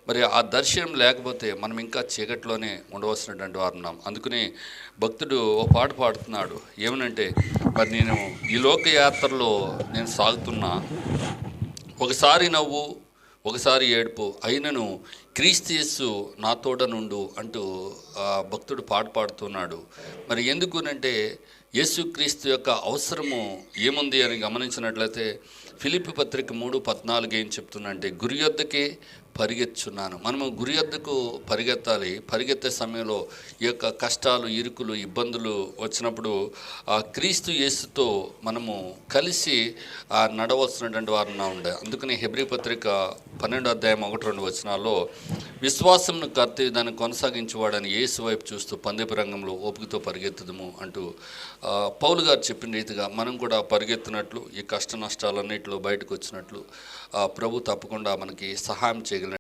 మరి ఆ దర్శనం లేకపోతే మనం ఇంకా చీకట్లోనే ఉండవలసినటువంటి వారు ఉన్నాం. అందుకని భక్తుడు ఓ పాట పాడుతున్నాడు. ఏమనంటే, మరి నేను ఈ లోక యాత్రలో నేను సాగుతున్నా, ఒకసారి నవ్వు ఒకసారి ఏడుపు అయినను క్రీస్తు యేసు నా తోడ నుండు అంటూ భక్తుడు పాట పాడుతున్నాడు. మరి ఎందుకునంటే యేసుక్రీస్తు యొక్క అవసరము ఏముంది అని గమనించినట్లయితే ఫిలిప్పీ పత్రిక 3:14 ఏం చెప్తుందంటే, గురి యొద్దకే పరిగెత్తుచున్నాను. మనము గురి యొద్దకు పరిగెత్తాలి. పరిగెత్తే సమయంలో ఈ యొక్క కష్టాలు, ఇరుకులు, ఇబ్బందులు వచ్చినప్పుడు ఆ క్రీస్తు యేసుతో మనము కలిసి నడవలసినటువంటి వారున్నా ఉండే. అందుకని హెబ్రీ పత్రిక 12:1-2 విశ్వాసంను కర్త దాన్ని కొనసాగించేవాడని యేసు వైపు చూస్తూ పందెపు రంగంలో ఓపికతో పరిగెత్తుదము అంటూ పౌలు గారు చెప్పిన రీతిగా మనం కూడా పరిగెత్తినట్లు, ఈ కష్ట నష్టాలన్నింటిలో బయటకు వచ్చినట్లు ప్రభు తప్పకుండా మనకి సహాయం చేయగలరు.